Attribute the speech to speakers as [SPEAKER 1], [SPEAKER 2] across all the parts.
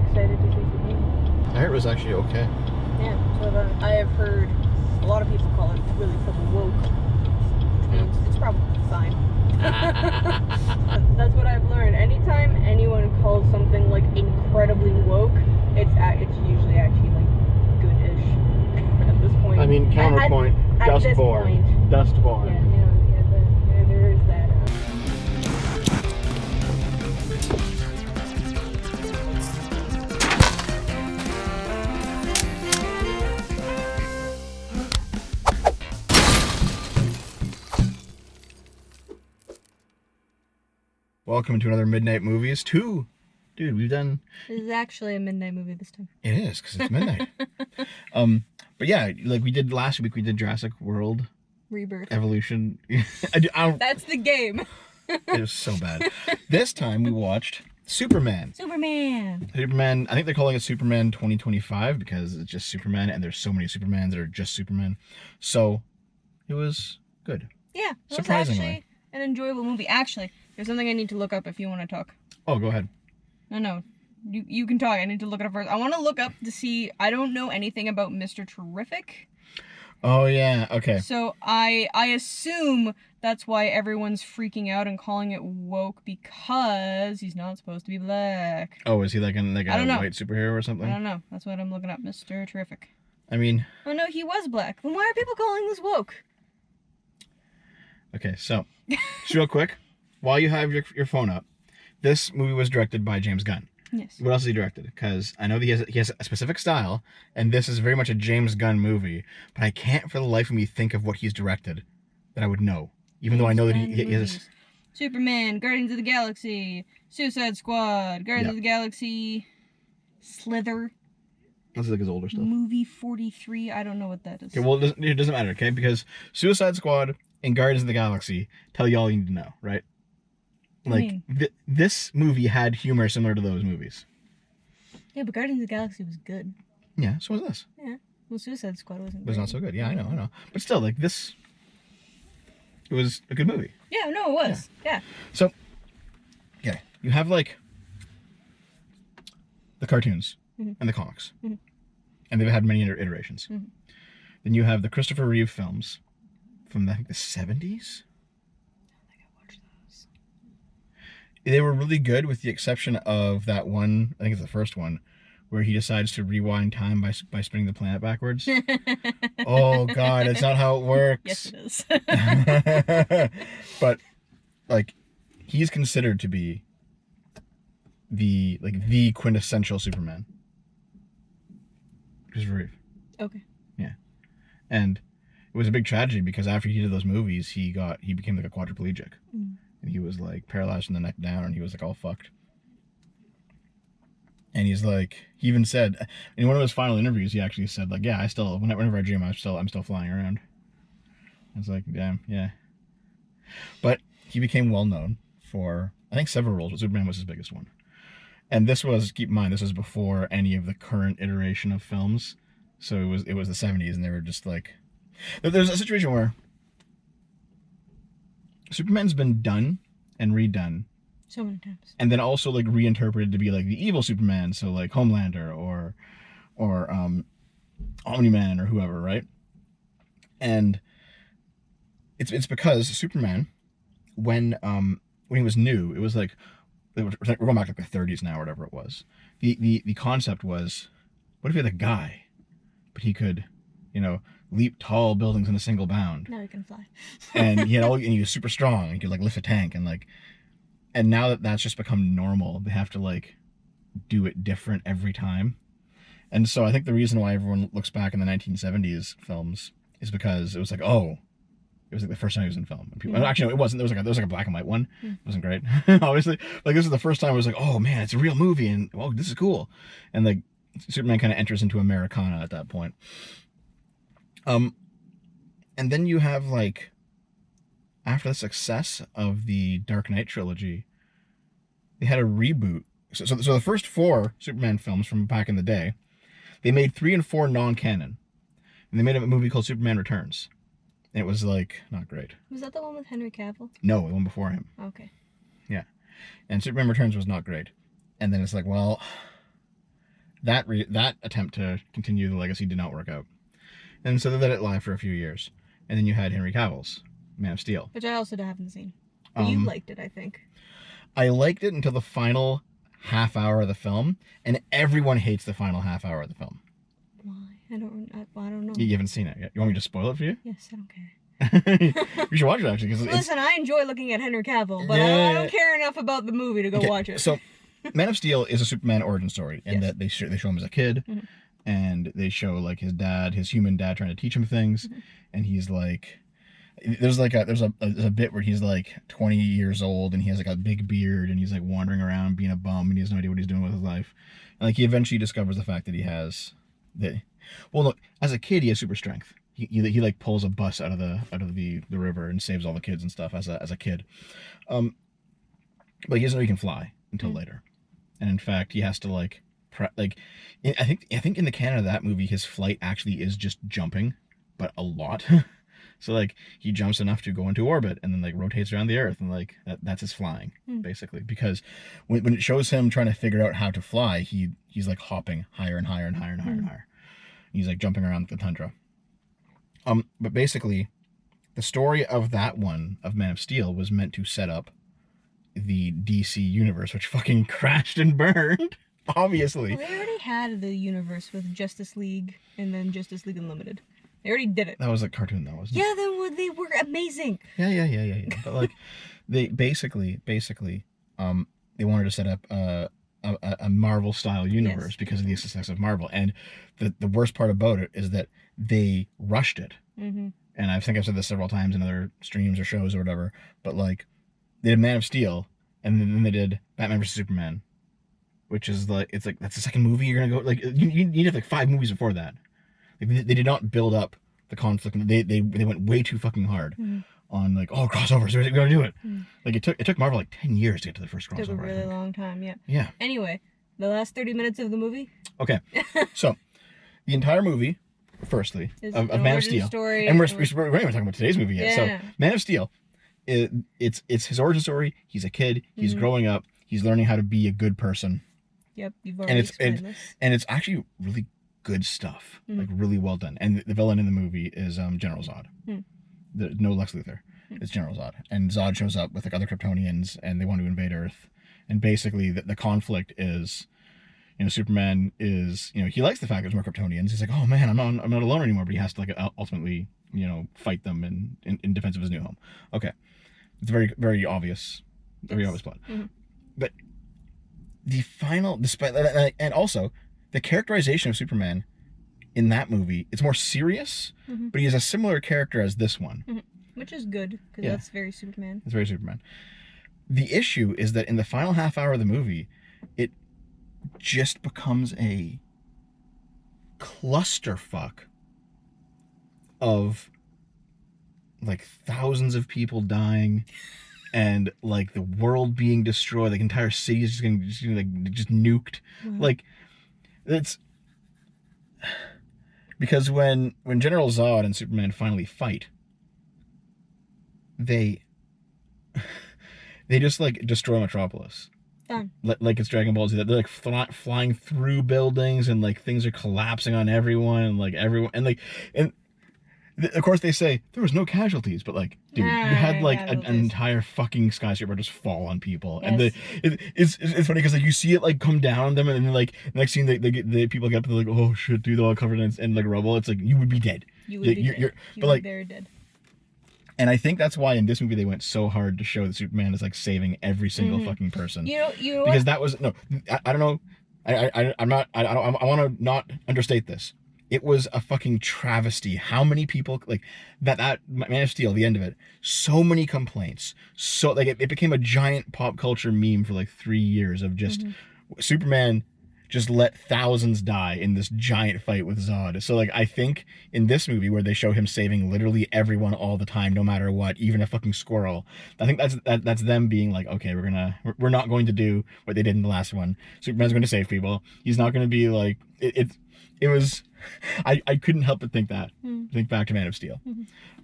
[SPEAKER 1] excited to see the movie.
[SPEAKER 2] I heard it was actually okay.
[SPEAKER 1] Yeah, so I have heard a lot of people call it really fucking woke. Which means it's probably fine. That's what I've learned. Anytime anyone calls something like incredibly woke, it's usually actually like good-ish at this point.
[SPEAKER 2] I mean, counterpoint, Dustborn. Dustborn.
[SPEAKER 1] Yeah, there is that.
[SPEAKER 2] Welcome to another Midnight Movies. Dude, we've done...
[SPEAKER 1] This is actually a midnight movie this time.
[SPEAKER 2] It is, because it's midnight. But yeah, like we did last week, we did Jurassic World.
[SPEAKER 1] Rebirth.
[SPEAKER 2] Evolution.
[SPEAKER 1] That's the game.
[SPEAKER 2] It was so bad. This time we watched Superman.
[SPEAKER 1] Superman,
[SPEAKER 2] I think they're calling it Superman 2025 because it's just Superman, and there's so many Supermans that are just Superman. So, it was good.
[SPEAKER 1] Yeah, it
[SPEAKER 2] surprisingly.
[SPEAKER 1] was actually an enjoyable movie. Actually, there's something I need to look up if you want to talk.
[SPEAKER 2] Oh, go ahead.
[SPEAKER 1] No. You can talk. I need to look it up first. I want to look up to see... I don't know anything about Mr. Terrific.
[SPEAKER 2] Oh, yeah. Okay.
[SPEAKER 1] So I assume that's why everyone's freaking out and calling it woke, because he's not supposed to be black.
[SPEAKER 2] Oh, is he like a white superhero or something?
[SPEAKER 1] I don't know. That's what I'm looking up. Mr. Terrific.
[SPEAKER 2] I mean...
[SPEAKER 1] Oh, no, he was black. Then why are people calling this woke?
[SPEAKER 2] Okay, so, just real quick, while you have your phone up, this movie was directed by James Gunn.
[SPEAKER 1] Yes.
[SPEAKER 2] What else has he directed? Because I know he has a specific style, and this is very much a James Gunn movie, but I can't for the life of me think of what he's directed that I would know, even though I know that he has...
[SPEAKER 1] Superman, Guardians of the Galaxy, Suicide Squad, Guardians of the Galaxy, Slither.
[SPEAKER 2] This is like his older stuff.
[SPEAKER 1] Movie 43, I don't know what that is.
[SPEAKER 2] Okay, well, it doesn't matter, okay? Because Suicide Squad and Guardians of the Galaxy tell you all you need to know, right? Like, this movie had humor similar to those movies.
[SPEAKER 1] Yeah, but Guardians of the Galaxy was good.
[SPEAKER 2] Yeah, so was this.
[SPEAKER 1] Yeah. Well, Suicide Squad wasn't
[SPEAKER 2] It was not so good. Yeah, I know. But still, like, this... It was a good movie.
[SPEAKER 1] Yeah, no, it was. Yeah.
[SPEAKER 2] So, yeah, you have, like, the cartoons and the comics. Mm-hmm. And they've had many iterations. Mm-hmm. Then you have the Christopher Reeve films from, I think, the 70s? They were really good with the exception of that one, I think it's the first one, where he decides to rewind time by spinning the planet backwards. Oh, God, that's not how it works.
[SPEAKER 1] Yes, it is.
[SPEAKER 2] But, like, he's considered to be the quintessential Superman. Christopher Reeve.
[SPEAKER 1] Okay.
[SPEAKER 2] Yeah. And it was a big tragedy because after he did those movies, he became like a quadriplegic. Mm. And he was like paralyzed from the neck down, and he was like all fucked. And he's like, he even said in one of his final interviews, he actually said like, yeah, whenever I dream, I'm still flying around. I was like, damn, yeah. But he became well known for, I think, several roles, but Superman was his biggest one. And this was, keep in mind, this was before any of the current iteration of films. So it was the 70s, and they were just like, there's a situation where Superman's been done and redone
[SPEAKER 1] so many times,
[SPEAKER 2] and then also like reinterpreted to be like the evil Superman, so like Homelander or Omni-Man or whoever, right? And it's because Superman, when he was new, it was like we're going back to like the 30s now or whatever it was. The concept was, what if you had a guy, but he could, leap tall buildings in a single bound.
[SPEAKER 1] Now he can fly.
[SPEAKER 2] And he was super strong. He could like lift a tank and now that that's just become normal, they have to like do it different every time. And so I think the reason why everyone looks back in the 1970s films is because it was like, oh, it was like the first time he was in film. And people, actually, no, it wasn't. There was like a black and white one. It wasn't great, obviously. Like this is the first time I was like, oh man, it's a real movie, and oh, this is cool. And like Superman kind of enters into Americana at that point. And then you have like, after the success of the Dark Knight trilogy, they had a reboot. So the first 4 Superman films from back in the day, they made 3 and 4 non-canon, and they made a movie called Superman Returns. And it was like not great.
[SPEAKER 1] Was that the one with Henry Cavill?
[SPEAKER 2] No, the one before him.
[SPEAKER 1] Okay.
[SPEAKER 2] Yeah, and Superman Returns was not great. And then it's like, well, that attempt to continue the legacy did not work out, and so they let it lie for a few years, and then you had Henry Cavill's Man of Steel,
[SPEAKER 1] which I also haven't seen. But you liked it, I think.
[SPEAKER 2] I liked it until the final half hour of the film, and everyone hates the final half hour of the film.
[SPEAKER 1] Why? I don't know.
[SPEAKER 2] You haven't seen it yet. You want me to spoil it for you?
[SPEAKER 1] Yes, I don't care.
[SPEAKER 2] You should watch it actually.
[SPEAKER 1] Listen, I enjoy looking at Henry Cavill, but I don't care enough about the movie to go watch it.
[SPEAKER 2] So, Man of Steel is a Superman origin story, in that they show him as a kid, and they show like his human dad trying to teach him things, and he's like, there's a bit where he's like 20 years old and he has like a big beard and he's like wandering around being a bum and he has no idea what he's doing with his life, and like he eventually discovers the fact that he has well, look, as a kid he has super strength. He like pulls a bus out of the river and saves all the kids and stuff as a kid, but he doesn't know he can fly until later, and in fact he has to like I think in the canon of that movie his flight actually is just jumping, but a lot. So like he jumps enough to go into orbit and then like rotates around the earth, and like that's his flying basically, because when it shows him trying to figure out how to fly, he's like hopping higher and higher and higher and higher and higher. He's like jumping around the tundra. But basically the story of that one of Man of Steel was meant to set up the DC universe, which fucking crashed and burned, obviously.
[SPEAKER 1] Well, they already had the universe with Justice League and then Justice League Unlimited. They already did it.
[SPEAKER 2] That was a cartoon though, wasn't it?
[SPEAKER 1] Yeah, they were amazing.
[SPEAKER 2] Yeah. But like, they basically, they wanted to set up a Marvel style universe because of the success of Marvel, and the worst part about it is that they rushed it. And I think I've said this several times in other streams or shows or whatever. But like, they did Man of Steel, and then they did Batman vs Superman, which is like that's the second movie you're gonna go like you need to have like 5 movies before that. Like, they did not build up the conflict. They went way too fucking hard on like, oh, crossovers, we gotta do it. Like it took Marvel like 10 years to get to the first crossover.
[SPEAKER 1] It took a really long time, yeah.
[SPEAKER 2] Yeah.
[SPEAKER 1] Anyway, the last 30 minutes of the movie.
[SPEAKER 2] Okay, so the entire movie, firstly, of Man of Steel,
[SPEAKER 1] story,
[SPEAKER 2] and we're not even talking about today's movie yet.
[SPEAKER 1] Yeah.
[SPEAKER 2] So Man of Steel, it's his origin story. He's a kid. He's growing up. He's learning how to be a good person.
[SPEAKER 1] Yep, you've already explained this.
[SPEAKER 2] And it's actually really good stuff, like really well done. And the villain in the movie is General Zod. No Lex Luthor. It's General Zod, and Zod shows up with like other Kryptonians, and they want to invade Earth. And basically, the conflict is, Superman is, he likes the fact there's more Kryptonians. He's like, oh man, I'm not alone anymore. But he has to like ultimately, fight them in defense of his new home. Okay, it's very very obvious, obvious plot. But the final, despite and also the characterization of Superman in that movie, it's more serious, but he has a similar character as this one.
[SPEAKER 1] Which is good, because that's very Superman.
[SPEAKER 2] It's very Superman. The issue is that in the final half hour of the movie, it just becomes a clusterfuck of like thousands of people dying and like the world being destroyed, like entire city is just nuked. Like, it's because when General Zod and Superman finally fight, they just like destroy Metropolis.
[SPEAKER 1] Done.
[SPEAKER 2] Like it's Dragon Ball Z. They're like flying through buildings, and like things are collapsing on everyone, and like everyone, and of course they say there was no casualties, but like, dude, you had like an entire fucking skyscraper just fall on people. Yes. And it's funny because like you see it like come down on them, and then like next scene the people get up and they're like, oh shit, dude, they're all covered in like rubble. It's like you would be dead. You would be very dead. And I think that's why in this movie they went so hard to show that Superman is like saving every single fucking person.
[SPEAKER 1] You know
[SPEAKER 2] because that was I don't know. I want to not understate this. It was a fucking travesty. How many people like that Man of Steel, the end of it, so many complaints. So like it became a giant pop culture meme for like 3 years of just Superman just let thousands die in this giant fight with Zod. So like I think in this movie where they show him saving literally everyone all the time, no matter what, even a fucking squirrel, I think that's them being like, okay, we're not going to do what they did in the last one. Superman's going to save people. He's not going to be like it was. I couldn't help but think that. Think back to Man of Steel.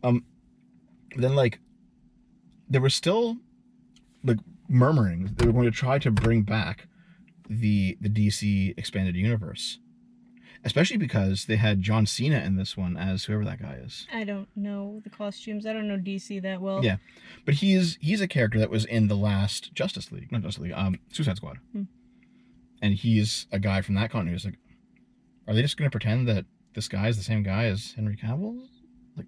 [SPEAKER 2] Then like there was still like murmurings they were going to try to bring back the DC expanded universe, especially because they had John Cena in this one as whoever that guy is.
[SPEAKER 1] I don't know the costumes. I don't know DC that well.
[SPEAKER 2] Yeah, but he's a character that was in the last Suicide Squad, and he's a guy from that continuity. It's like, are they just going to pretend that this guy is the same guy as Henry Cavill? Like,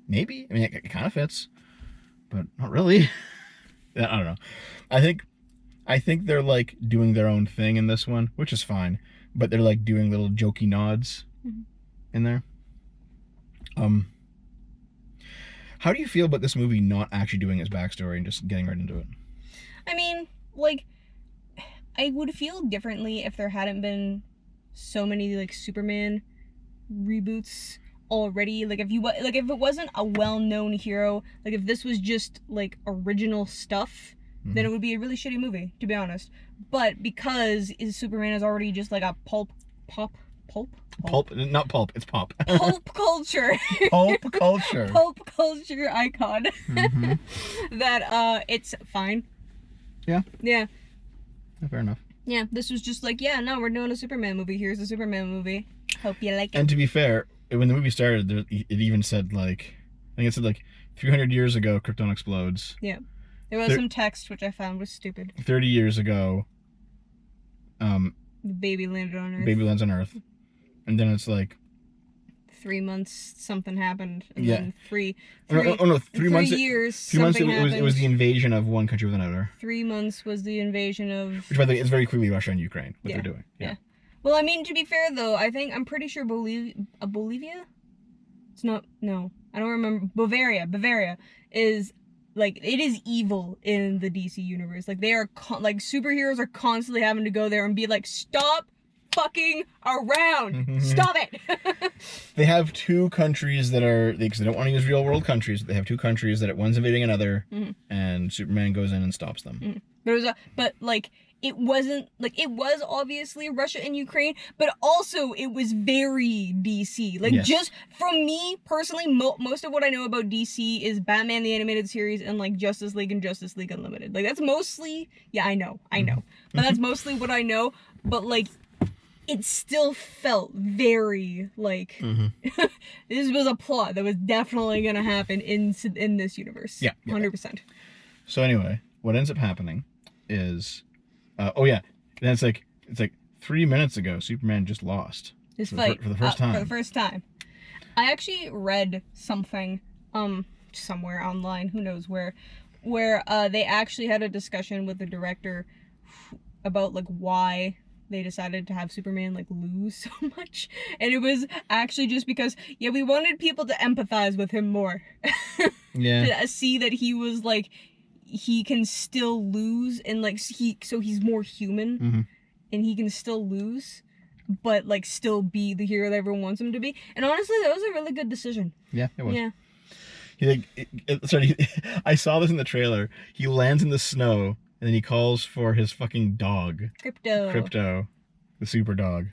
[SPEAKER 2] maybe. I mean, it kind of fits, but not really. I don't know. I think they're like doing their own thing in this one, which is fine. But they're like doing little jokey nods in there. How do you feel about this movie not actually doing its backstory and just getting right into it?
[SPEAKER 1] I mean, like, I would feel differently if there hadn't been so many like Superman reboots already. Like if it wasn't a well-known hero, like if this was just like original stuff, then it would be a really shitty movie, to be honest. But because Superman is already just like a pulp,
[SPEAKER 2] not pulp, it's pop.
[SPEAKER 1] Pulp culture.
[SPEAKER 2] Pulp culture.
[SPEAKER 1] Pulp culture icon. That it's fine.
[SPEAKER 2] Yeah.
[SPEAKER 1] Yeah.
[SPEAKER 2] Fair enough.
[SPEAKER 1] Yeah, this was just like, yeah, no, we're doing a Superman movie. Here's a Superman movie. Hope you like it.
[SPEAKER 2] And to be fair, when the movie started, it even said like, I think it said like 300 years ago, Krypton explodes.
[SPEAKER 1] Yeah. There was some text which I found was stupid.
[SPEAKER 2] 30 years ago,
[SPEAKER 1] the baby landed on Earth.
[SPEAKER 2] Baby lands on Earth. And then it's like
[SPEAKER 1] 3 months something happened, and
[SPEAKER 2] yeah.
[SPEAKER 1] then 3
[SPEAKER 2] months.
[SPEAKER 1] Years.
[SPEAKER 2] 3 months. It was the invasion of one country with another.
[SPEAKER 1] 3 months was the invasion of.
[SPEAKER 2] Which, by the way, is very clearly Russia and Ukraine. What they're doing.
[SPEAKER 1] Yeah. Well, I mean, to be fair though, I'm pretty sure Bolivia. It's not. No, I don't remember. Bavaria is like, it is evil in the DC universe. Like they are like superheroes are constantly having to go there and be like, stop fucking around. Stop it.
[SPEAKER 2] They have two countries that are, because they don't want to use real world countries, they have two countries that one's invading another, and Superman goes in and stops them.
[SPEAKER 1] But it wasn't, like, it was obviously Russia and Ukraine, but also it was very DC. Like, just from me personally, most of what I know about DC is Batman the Animated Series and like Justice League and Justice League Unlimited. Like, that's mostly, I know, but that's mostly what I know. But like, it still felt very like this was a plot that was definitely gonna happen in this universe. Yeah, 100%.
[SPEAKER 2] So anyway, what ends up happening is, then it's like 3 minutes ago, Superman just lost
[SPEAKER 1] his fight
[SPEAKER 2] for the first time.
[SPEAKER 1] For the first time, I actually read something somewhere online, who knows where they actually had a discussion with the director about like why they decided to have Superman like lose so much, and it was actually just because we wanted people to empathize with him more. To see that he was like, he can still lose, and like he's more human, and he can still lose, but like still be the hero that everyone wants him to be. And honestly, that was a really good decision. Yeah, it was.
[SPEAKER 2] I saw this in the trailer. He lands in the snow, and then he calls for his fucking dog. Krypto. The super dog.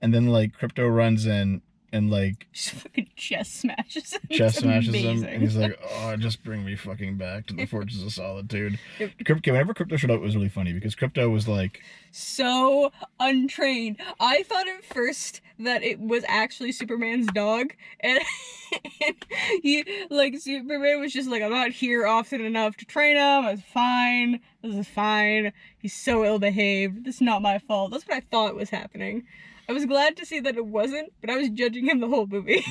[SPEAKER 2] And then, like, Krypto runs in and, like...
[SPEAKER 1] just fucking chest smashes him.
[SPEAKER 2] Him. And he's like, oh, just bring me fucking back to the Fortress of Solitude. Whenever Krypto showed up, it was really funny, because Krypto was, like...
[SPEAKER 1] so untrained. I thought at first that it was actually Superman's dog, and Superman was just like, I'm not here often enough to train him. It's fine. This is fine. He's so ill-behaved. This is not my fault. That's what I thought was happening. I was glad to see that it wasn't, but I was judging him the whole movie.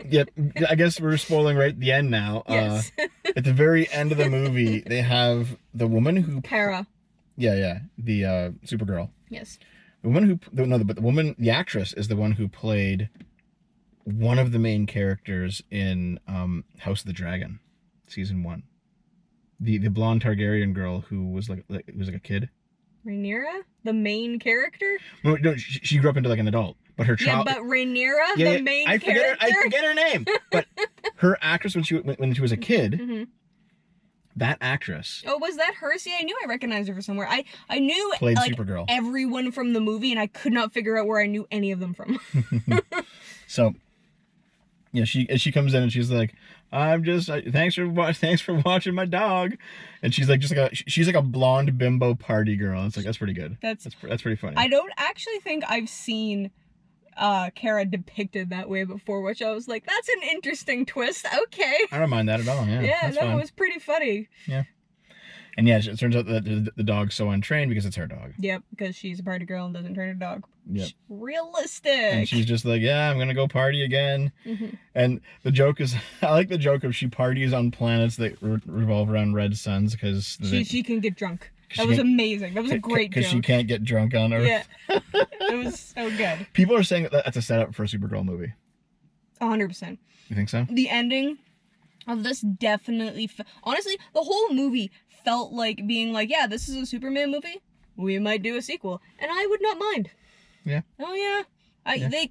[SPEAKER 2] Yep, I guess we're spoiling right at the end now. Yes. At the very end of the movie, they have the woman who...
[SPEAKER 1] Kara.
[SPEAKER 2] Yeah, the Supergirl.
[SPEAKER 1] Yes.
[SPEAKER 2] The actress is the one who played one of the main characters in House of the Dragon, season 1. The blonde Targaryen girl who was like a kid.
[SPEAKER 1] Rhaenyra? The main character?
[SPEAKER 2] No, she grew up into like an adult. But her child...
[SPEAKER 1] Yeah, but Rhaenyra, the main character?
[SPEAKER 2] I forget her name. But her actress when she was a kid, that actress...
[SPEAKER 1] Oh, was that her? See, I knew I recognized her from somewhere. I knew
[SPEAKER 2] played Supergirl.
[SPEAKER 1] Everyone from the movie, and I could not figure out where I knew any of them from.
[SPEAKER 2] So... yeah, she comes in and she's like, thanks for watching my dog. And she's like she's like a blonde bimbo party girl. It's like that's pretty good. That's pretty funny.
[SPEAKER 1] I don't actually think I've seen Kara depicted that way before, which I was like, that's an interesting twist. Okay.
[SPEAKER 2] I don't mind that at all. Yeah.
[SPEAKER 1] Yeah,
[SPEAKER 2] that's
[SPEAKER 1] no,
[SPEAKER 2] fine.
[SPEAKER 1] it was pretty funny.
[SPEAKER 2] Yeah. And yeah, it turns out that the dog's so untrained because it's her dog.
[SPEAKER 1] Yep, because she's a party girl and doesn't train a dog.
[SPEAKER 2] Yep.
[SPEAKER 1] Realistic.
[SPEAKER 2] And she's just like, yeah, I'm gonna go party again. And the joke is, I like the joke of she parties on planets that revolve around red suns because
[SPEAKER 1] she can get drunk. That was amazing. That was a great joke.
[SPEAKER 2] Because she can't get drunk on Earth.
[SPEAKER 1] Yeah. It was so good.
[SPEAKER 2] People are saying that that's a setup for a Supergirl movie.
[SPEAKER 1] 100%.
[SPEAKER 2] You think so?
[SPEAKER 1] The ending of this definitely... honestly, the whole movie felt like being like, yeah, this is a Superman movie. We might do a sequel. And I would not mind.
[SPEAKER 2] Yeah.
[SPEAKER 1] Oh, yeah.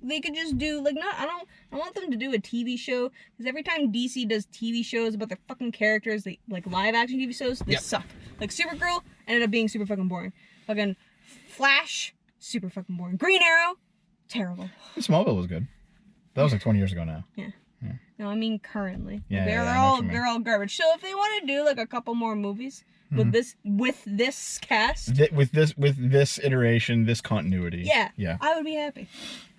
[SPEAKER 1] They could just do, like, I want them to do a TV show, because every time DC does TV shows about their fucking characters, they, like, live action TV shows, they suck. Like, Supergirl ended up being super fucking boring. Fucking Flash, super fucking boring. Green Arrow, terrible.
[SPEAKER 2] Smallville was good. That was like 20 years ago now.
[SPEAKER 1] Yeah. No, I mean currently.
[SPEAKER 2] Yeah,
[SPEAKER 1] they're all garbage. So if they want to do like a couple more movies with this cast,
[SPEAKER 2] with this iteration, this continuity,
[SPEAKER 1] yeah, I would be happy.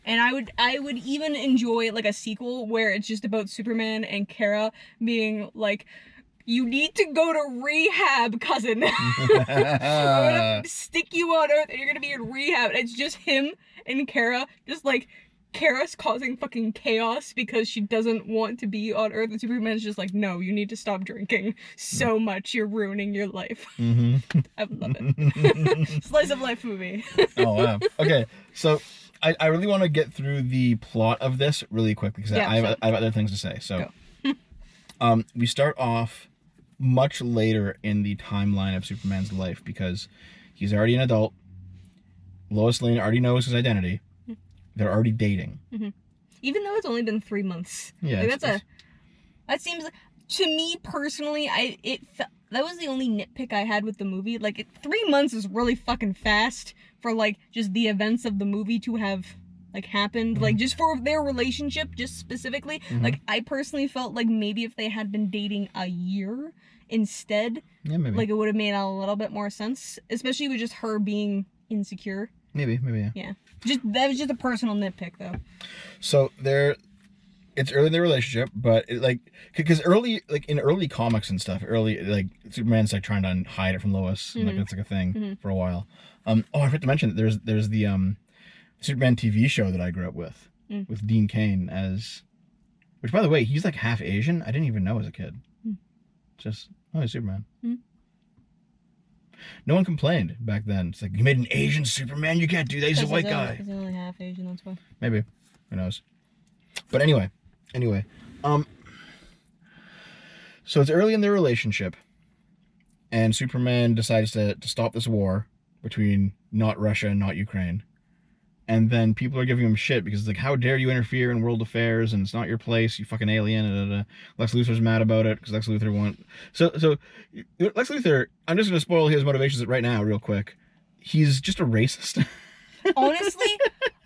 [SPEAKER 1] And I would even enjoy like a sequel where it's just about Superman and Kara being like, you need to go to rehab, cousin. I'm gonna stick you on Earth and you're gonna be in rehab. And it's just him and Kara, just like Kara's causing fucking chaos because she doesn't want to be on Earth, and Superman's just like, no, you need to stop drinking so much, you're ruining your life. I would love it. Slice of life movie.
[SPEAKER 2] Oh wow. Okay, so I really want to get through the plot of this really quickly because I have other things to say. So we start off much later in the timeline of Superman's life because he's already an adult. Lois Lane already knows his identity. They're already dating.
[SPEAKER 1] Even though it's only been 3 months.
[SPEAKER 2] Yeah.
[SPEAKER 1] Like, that seems, to me personally, that was the only nitpick I had with the movie. Like, 3 months is really fucking fast for, like, just the events of the movie to have, like, happened. Like, just for their relationship, just specifically. Like, I personally felt like maybe if they had been dating a year instead,
[SPEAKER 2] maybe.
[SPEAKER 1] Like, it would have made a little bit more sense. Especially with just her being insecure.
[SPEAKER 2] Maybe, yeah.
[SPEAKER 1] Yeah. That was just a personal nitpick, though.
[SPEAKER 2] So it's early in their relationship, but because in early comics and stuff, Superman's like trying to hide it from Lois, and like that's like a thing for a while. I forgot to mention that there's the Superman TV show that I grew up with Dean Cain which by the way, he's like half Asian. I didn't even know as a kid. Just he's Superman. No one complained back then. It's like, you made an Asian Superman? You can't do that. He's a white guy.
[SPEAKER 1] He's only half Asian, that's why.
[SPEAKER 2] Maybe. Who knows? But anyway. So it's early in their relationship, and Superman decides to stop this war between not Russia and not Ukraine. And then people are giving him shit because it's like, how dare you interfere in world affairs, and it's not your place, you fucking alien. Lex Luthor's mad about it because Lex Luthor So Lex Luthor, I'm just gonna spoil his motivations right now, real quick. He's just a racist.
[SPEAKER 1] Honestly,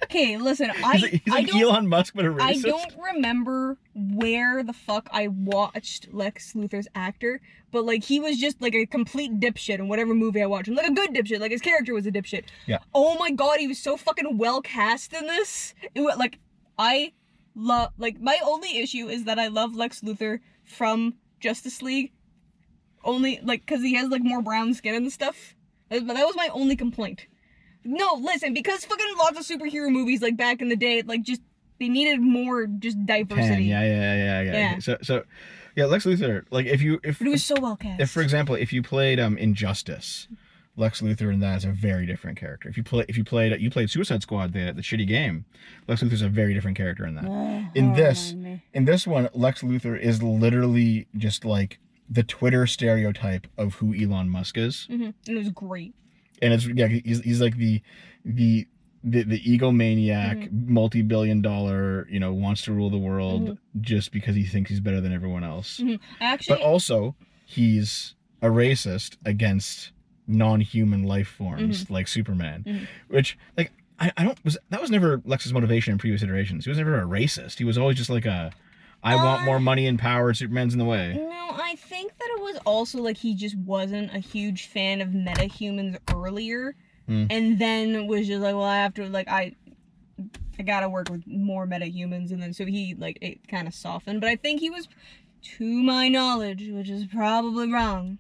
[SPEAKER 1] okay, listen,
[SPEAKER 2] he's like Elon Musk, but a racist.
[SPEAKER 1] I don't remember where the fuck I watched Lex Luthor's actor, but like he was just like a complete dipshit in whatever movie I watched him. Like a good dipshit, like his character was a dipshit.
[SPEAKER 2] Yeah.
[SPEAKER 1] Oh my god, he was so fucking well cast in this. It was like my only issue is that I love Lex Luthor from Justice League, only like because he has like more brown skin and stuff. But that was my only complaint. No, listen, because fucking lots of superhero movies, like, back in the day, like, just, they needed more, just, diversity.
[SPEAKER 2] Yeah. So, yeah, Lex Luthor, like, but
[SPEAKER 1] it was so well cast.
[SPEAKER 2] If, for example, if you played, Injustice, Lex Luthor in that is a very different character. If you played Suicide Squad, the shitty game, Lex Luthor's a very different character in that. In this one, Lex Luthor is literally just, like, the Twitter stereotype of who Elon Musk is.
[SPEAKER 1] And it was great.
[SPEAKER 2] And he's like the egomaniac, multi-billion-dollar, wants to rule the world just because he thinks he's better than everyone else.
[SPEAKER 1] Actually,
[SPEAKER 2] but also he's a racist against non-human life forms like Superman, which like that was never Lex's motivation in previous iterations. He was never a racist. He was always just like a I want more money and power. Superman's in the way.
[SPEAKER 1] No, I think that it was also like he just wasn't a huge fan of metahumans earlier, and then was just like, well, I have to like I gotta work with more metahumans, and then so he like it kind of softened. But I think he was, to my knowledge, which is probably wrong,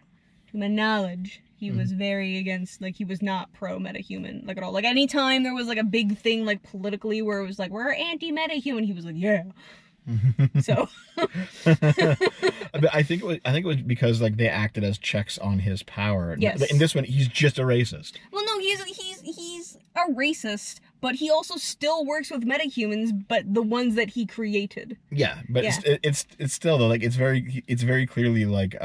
[SPEAKER 1] to my knowledge, he was very against, like, he was not pro metahuman, like, at all. Like, anytime there was like a big thing like politically where it was like we're anti-metahuman, he was like, yeah. So
[SPEAKER 2] I think it was because like they acted as checks on his power.
[SPEAKER 1] Yes.
[SPEAKER 2] In this one, he's just a racist.
[SPEAKER 1] Well, no, he's a racist, but he also still works with metahumans, but the ones that he created.
[SPEAKER 2] Yeah, but it's still though, like it's very clearly like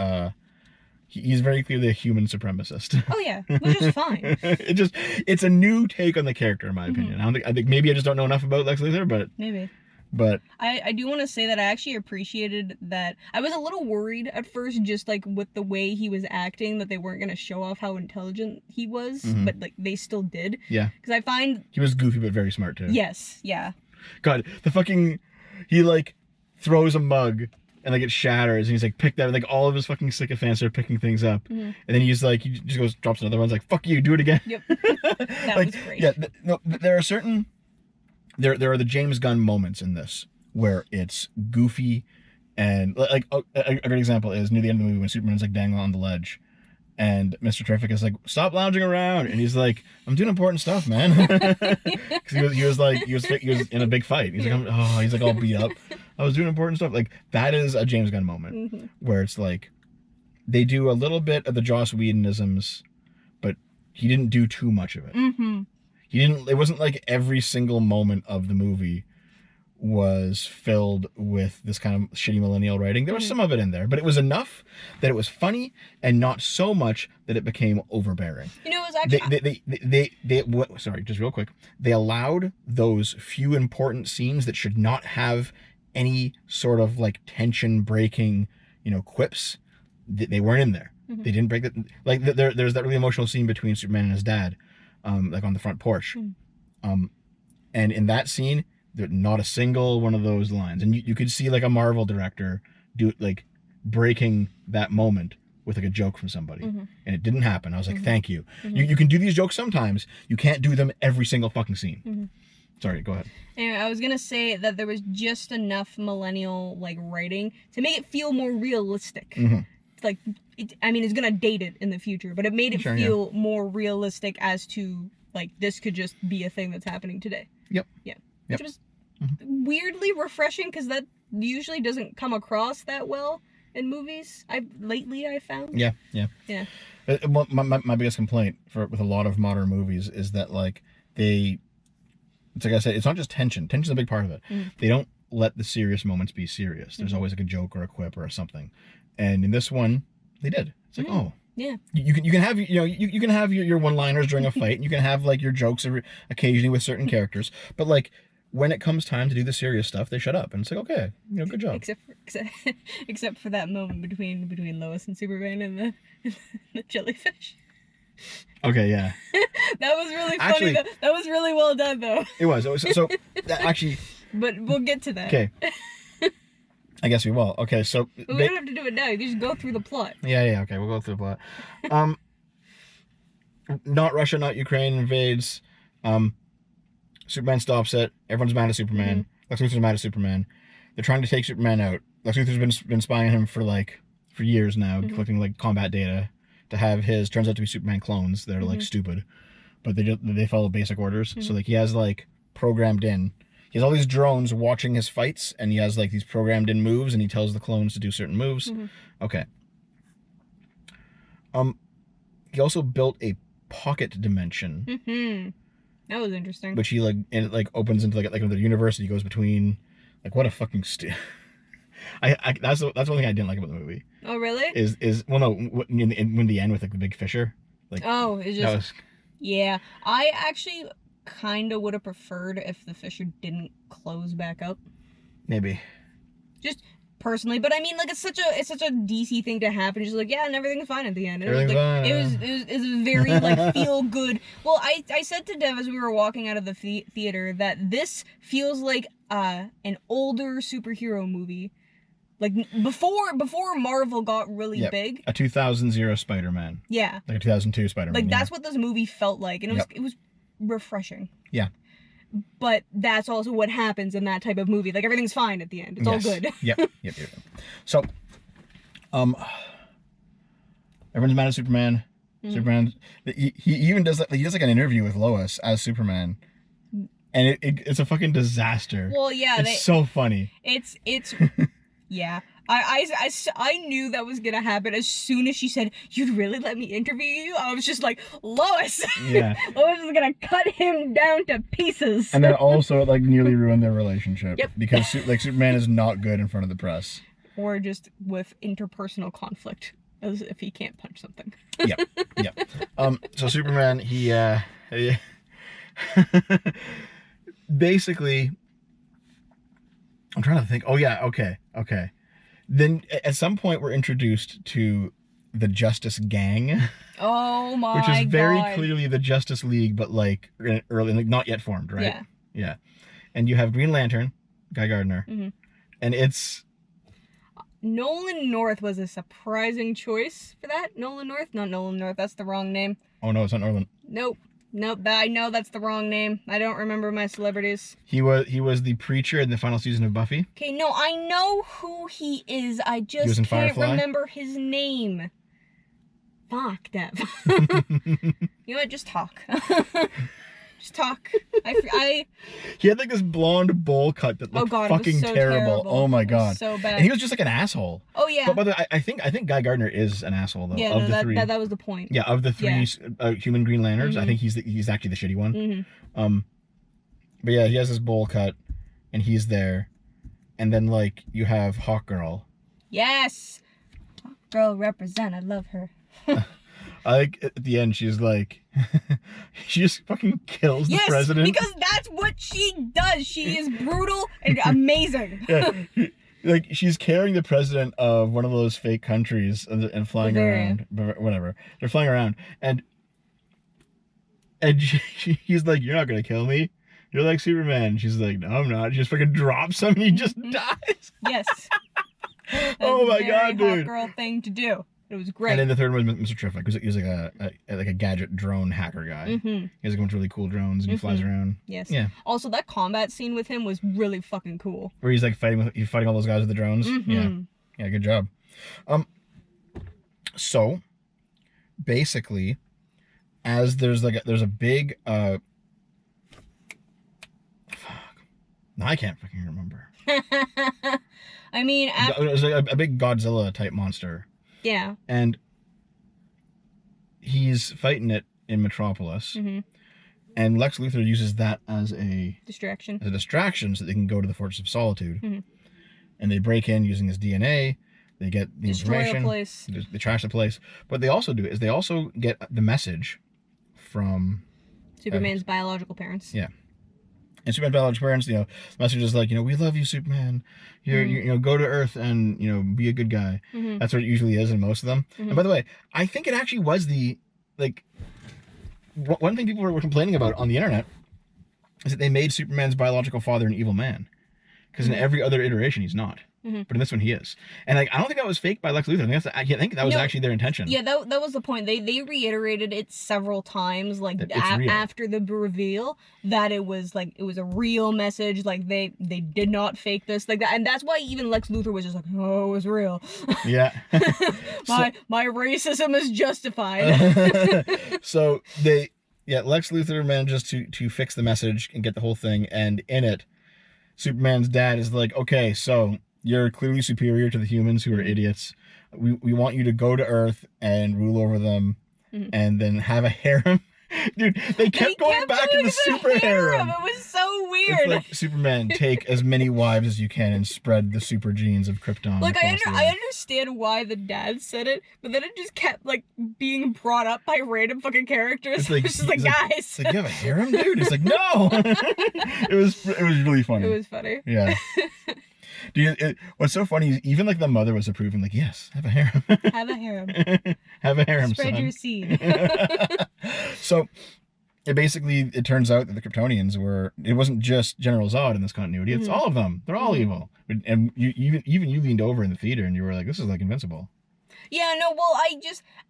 [SPEAKER 2] he's very clearly a human supremacist.
[SPEAKER 1] Oh yeah, which is fine.
[SPEAKER 2] It's a new take on the character in my opinion. I think maybe I just don't know enough about Lex Luthor, but
[SPEAKER 1] maybe.
[SPEAKER 2] But
[SPEAKER 1] I do want to say that I actually appreciated that. I was a little worried at first, just like with the way he was acting, that they weren't going to show off how intelligent he was, but like they still did.
[SPEAKER 2] Yeah.
[SPEAKER 1] Because I find
[SPEAKER 2] he was goofy but very smart too.
[SPEAKER 1] Yes, yeah.
[SPEAKER 2] God, he like throws a mug and like it shatters and he's like pick that, and like all of his fucking sycophants are picking things up, and then he just goes drops another one, like fuck you, do it again.
[SPEAKER 1] Yep. That
[SPEAKER 2] like,
[SPEAKER 1] was great.
[SPEAKER 2] Yeah, no, there are certain. There are the James Gunn moments in this where it's goofy, and like a great example is near the end of the movie when Superman's like dangling on the ledge, and Mr. Terrific is like, "Stop lounging around," and he's like, "I'm doing important stuff, man." Because he was in a big fight. He's like, he's like all beat up. I was doing important stuff. Like that is a James Gunn moment where it's like they do a little bit of the Joss Whedonisms, but he didn't do too much of it. It wasn't like every single moment of the movie was filled with this kind of shitty millennial writing. There was some of it in there, but it was enough that it was funny and not so much that it became overbearing.
[SPEAKER 1] You know, it was actually...
[SPEAKER 2] Sorry, just real quick. They allowed those few important scenes that should not have any sort of like tension breaking, quips. They weren't in there. They didn't break it. Like there's that really emotional scene between Superman and his dad. Like on the front porch. And in that scene, there's not a single one of those lines. And you could see like a Marvel director do like breaking that moment with like a joke from somebody. And it didn't happen. I was like, thank you. You can do these jokes sometimes. You can't do them every single fucking scene. Sorry, go ahead.
[SPEAKER 1] Anyway, I was gonna say that there was just enough millennial like writing to make it feel more realistic. Like, it's gonna date it in the future, but it made it feel more realistic as to, like, this could just be a thing that's happening today.
[SPEAKER 2] Yep.
[SPEAKER 1] Yeah. Which was weirdly refreshing, because that usually doesn't come across that well in movies. I found.
[SPEAKER 2] Yeah.
[SPEAKER 1] Yeah.
[SPEAKER 2] My biggest complaint with a lot of modern movies is that, like, it's like I said, it's not just tension. Tension's a big part of it. They don't let the serious moments be serious. There's always, like, a joke or a quip or something. And in this one, they did. It's like,
[SPEAKER 1] yeah.
[SPEAKER 2] You can have you can have your one-liners during a fight. And you can have like your jokes occasionally with certain characters. But like when it comes time to do the serious stuff, they shut up, and it's like, okay, good job.
[SPEAKER 1] Except for that moment between Lois and Superman and the jellyfish.
[SPEAKER 2] Okay, yeah.
[SPEAKER 1] That was really funny. Actually, that was really well done, though.
[SPEAKER 2] It was. So actually.
[SPEAKER 1] But we'll get to that.
[SPEAKER 2] Okay. I guess we will. Okay, so...
[SPEAKER 1] But we don't have to do it now. You just go through the plot.
[SPEAKER 2] Yeah, okay, we'll go through the plot. Not Russia, not Ukraine invades. Superman stops it. Everyone's mad at Superman. Lex Luthor's mad at Superman. They're trying to take Superman out. Lex Luthor's been spying on him for years now, collecting like combat data to have his, turns out to be Superman clones that are like stupid. But they follow basic orders. So like he has like programmed in. He has all these drones watching his fights, and he has like these programmed in moves, and he tells the clones to do certain moves. Okay. He also built a pocket dimension.
[SPEAKER 1] That was interesting.
[SPEAKER 2] Which he it opens into like another universe, and he goes between, like, what a fucking that's one thing I didn't like about the movie.
[SPEAKER 1] Oh really?
[SPEAKER 2] Well, no, when the end with like the big fisher. Like,
[SPEAKER 1] it's just yeah. I actually kind of would have preferred if the fissure didn't close back up.
[SPEAKER 2] Maybe.
[SPEAKER 1] Just personally, but I mean, like, it's such a DC thing to happen. Just like, yeah, and everything's fine at the end. It was very like feel good. Well, I said to Dev as we were walking out of the theater that this feels like an older superhero movie Like before Marvel got really
[SPEAKER 2] Yep.
[SPEAKER 1] big.
[SPEAKER 2] A 2000 Spider-Man.
[SPEAKER 1] Yeah.
[SPEAKER 2] Like a 2002 Spider-Man.
[SPEAKER 1] Like
[SPEAKER 2] yeah.
[SPEAKER 1] that's what this movie felt like, and it was refreshing.
[SPEAKER 2] Yeah.
[SPEAKER 1] But that's also what happens in that type of movie. Like everything's fine at the end. It's all good.
[SPEAKER 2] Yep. So, everyone's mad at Superman. Superman. He even does like an interview with Lois as Superman, and it's a fucking disaster.
[SPEAKER 1] Well, yeah,
[SPEAKER 2] it's so funny.
[SPEAKER 1] It's yeah. I knew that was gonna happen as soon as she said, "You'd really let me interview you?" I was just like, Lois.
[SPEAKER 2] Yeah.
[SPEAKER 1] Lois is gonna cut him down to pieces.
[SPEAKER 2] And then also it like nearly ruined their relationship.
[SPEAKER 1] Yep.
[SPEAKER 2] Because like Superman is not good in front of the press.
[SPEAKER 1] Or just with interpersonal conflict, as if he can't punch something.
[SPEAKER 2] Yep. So Superman, he basically, I'm trying to think. Oh yeah, okay. Then at some point we're introduced to the Justice Gang.
[SPEAKER 1] Oh my god.
[SPEAKER 2] Which is very clearly the Justice League, but like early, like not yet formed, right?
[SPEAKER 1] Yeah.
[SPEAKER 2] Yeah. And you have Green Lantern, Guy Gardner, and it's
[SPEAKER 1] Nolan North was a surprising choice for that. Nolan North? Not Nolan North. That's the wrong name.
[SPEAKER 2] Oh no, it's not Nolan.
[SPEAKER 1] Nope. I know that's the wrong name. I don't remember my celebrities.
[SPEAKER 2] He was the preacher in the final season of Buffy.
[SPEAKER 1] Okay, no, I know who he is. I just can't
[SPEAKER 2] Firefly?
[SPEAKER 1] remember his name. Fuck, Dev. You know what? Just talk. Just talk.
[SPEAKER 2] He had like this blonde bowl cut that looked fucking
[SPEAKER 1] it was so
[SPEAKER 2] terrible. Oh my god.
[SPEAKER 1] So bad.
[SPEAKER 2] And he was just like an asshole.
[SPEAKER 1] Oh yeah.
[SPEAKER 2] But by the way, I think Guy Gardner is an asshole though.
[SPEAKER 1] Yeah,
[SPEAKER 2] of
[SPEAKER 1] no,
[SPEAKER 2] the three.
[SPEAKER 1] that was the point.
[SPEAKER 2] Yeah, of the three human Green Lanterns, I think he's actually the shitty one. But yeah, he has this bowl cut, and he's there, and then like you have Hawkgirl.
[SPEAKER 1] Yes. Hawkgirl represent. I love her.
[SPEAKER 2] I like at the end she's like she just fucking kills the president.
[SPEAKER 1] Because that's what she does. She is brutal and amazing.
[SPEAKER 2] Yeah. Like she's carrying the president of one of those fake countries and flying around. Whatever. They're flying around and he's like, "You're not gonna kill me. You're like Superman." She's like, "No, I'm not." She just fucking drops him and he just dies.
[SPEAKER 1] Yes.
[SPEAKER 2] Oh my god, dude.
[SPEAKER 1] Hawkgirl thing to do. It was great.
[SPEAKER 2] And then the third one was Mr. Terrific. He was like a gadget drone hacker guy. He has a bunch of really cool drones and he flies around.
[SPEAKER 1] Yes.
[SPEAKER 2] Yeah.
[SPEAKER 1] Also, that combat scene with him was really fucking cool.
[SPEAKER 2] Where he's like fighting all those guys with the drones. Yeah. Yeah. Good job. So basically, as there's a big fuck. No, I can't fucking remember.
[SPEAKER 1] I mean,
[SPEAKER 2] it was like a big Godzilla type monster.
[SPEAKER 1] Yeah.
[SPEAKER 2] And he's fighting it in Metropolis. And Lex Luthor uses that as a
[SPEAKER 1] distraction.
[SPEAKER 2] So they can go to the Fortress of Solitude. And they break in using his DNA. They get the information.
[SPEAKER 1] Place.
[SPEAKER 2] They trash the place. What they also do is they also get the message from
[SPEAKER 1] Superman's biological parents.
[SPEAKER 2] Yeah. And Superman's biological parents, the message is like, we love you, Superman. You go to Earth and, be a good guy. That's what it usually is in most of them. And by the way, I think it actually was one thing people were complaining about on the internet is that they made Superman's biological father an evil man. Because in every other iteration, he's not. But in this one, he is. And I don't think that was faked by Lex Luthor. I think that was actually their intention.
[SPEAKER 1] Yeah, that was the point. They reiterated it several times, like after the reveal, that it was a real message. Like they did not fake this, like that. And that's why even Lex Luthor was just like, "Oh, it was real."
[SPEAKER 2] Yeah.
[SPEAKER 1] my racism is justified.
[SPEAKER 2] So Lex Luthor manages to fix the message and get the whole thing, and in it, Superman's dad is like, "Okay, so you're clearly superior to the humans who are idiots. We want you to go to Earth and rule over them and then have a harem." Dude, they kept going back to the super harem.
[SPEAKER 1] It was so weird.
[SPEAKER 2] It's like, Superman, take as many wives as you can and spread the super genes of Krypton.
[SPEAKER 1] Like, I understand why the dad said it, but then it just kept, being brought up by random fucking characters. It's just like, guys.
[SPEAKER 2] It's like, you have a harem, dude? It's like, no! It was really funny.
[SPEAKER 1] It was funny.
[SPEAKER 2] Yeah. Dude, what's so funny is even the mother was approving, yes, have a harem.
[SPEAKER 1] Have a harem.
[SPEAKER 2] Have a harem,
[SPEAKER 1] Spread
[SPEAKER 2] son.
[SPEAKER 1] your seed.
[SPEAKER 2] So, it turns out that the Kryptonians it wasn't just General Zod in this continuity, it's all of them. They're all evil. And you leaned over in the theater and you were like, this is like Invincible.
[SPEAKER 1] Yeah, no, well,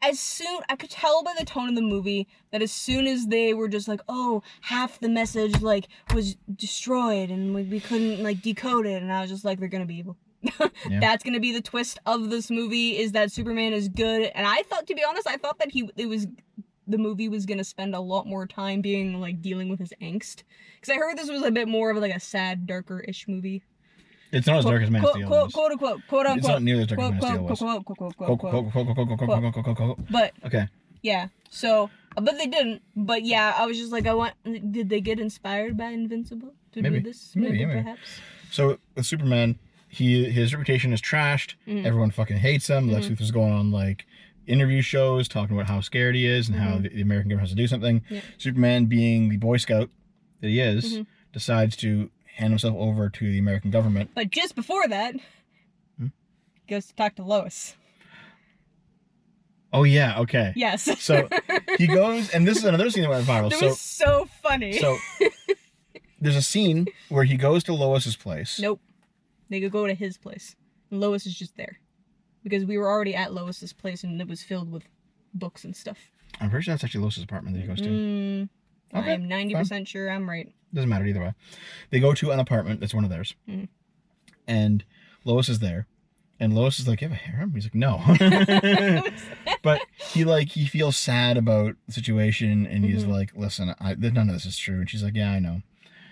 [SPEAKER 1] I could tell by the tone of the movie that as soon as they were just like, oh, half the message, like, was destroyed and we couldn't, like, decode it, and I was just like, they're gonna be evil. Yeah. That's gonna be the twist of this movie, is that Superman is good, and I thought, to be honest, that the movie was gonna spend a lot more time being, like, dealing with his angst. Because I heard this was a bit more of, like, a sad, darker-ish movie.
[SPEAKER 2] It's not as dark as Man of Steel was.
[SPEAKER 1] Quote unquote.
[SPEAKER 2] It's not nearly as dark as Man of Steel was.
[SPEAKER 1] But
[SPEAKER 2] okay.
[SPEAKER 1] Yeah. So, but they didn't. But yeah, I was just like, did they get inspired by Invincible to do this? Maybe, perhaps.
[SPEAKER 2] So with Superman, his reputation is trashed. Everyone fucking hates him. Lex Luthor's going on like interview shows talking about how scared he is and how the American government has to do something. Yeah. Superman, being the Boy Scout that he is, decides to hand himself over to the American government.
[SPEAKER 1] But just before that, he goes to talk to Lois.
[SPEAKER 2] Oh yeah, okay.
[SPEAKER 1] Yes.
[SPEAKER 2] So he goes, and this is another scene that went viral.
[SPEAKER 1] It was so funny.
[SPEAKER 2] So there's a scene where he goes to Lois's place.
[SPEAKER 1] Nope. They could go to his place. And Lois is just there. Because we were already at Lois's place and it was filled with books and stuff.
[SPEAKER 2] I'm pretty sure that's actually Lois's apartment that he goes to.
[SPEAKER 1] Okay, I am 90% sure I'm right.
[SPEAKER 2] Doesn't matter either way. They go to an apartment that's one of theirs. And Lois is there. And Lois is like, you have a harem? He's like, no. But he feels sad about the situation, and he's like, listen, none of this is true. And she's like, yeah, I know.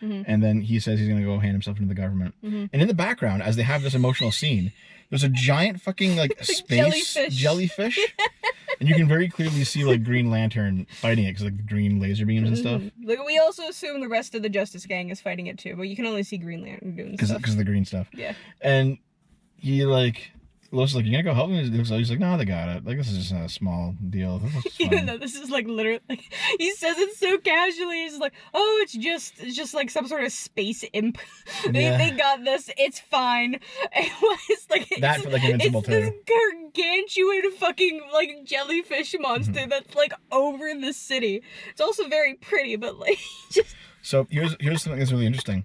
[SPEAKER 2] And then he says he's going to go hand himself into the government. And in the background, as they have this emotional scene, there's a giant fucking like space jellyfish. And you can very clearly see like Green Lantern fighting it because like the green laser beams and stuff.
[SPEAKER 1] Like, we also assume the rest of the Justice Gang is fighting it too, but you can only see Green Lantern doing stuff.
[SPEAKER 2] Because of the green stuff.
[SPEAKER 1] Yeah.
[SPEAKER 2] And he like, Lois is like, you gonna go help him? He's like, no, they got it. Like, this is just a small deal.
[SPEAKER 1] Even though this is like literally, like, he says it so casually. He's like, oh, it's just like some sort of space imp. They got this. It's fine. And it's like,
[SPEAKER 2] that for like Invincible too.
[SPEAKER 1] This gargantuan fucking like jellyfish monster that's like over the city. It's also very pretty, but like just.
[SPEAKER 2] So here's something that's really interesting.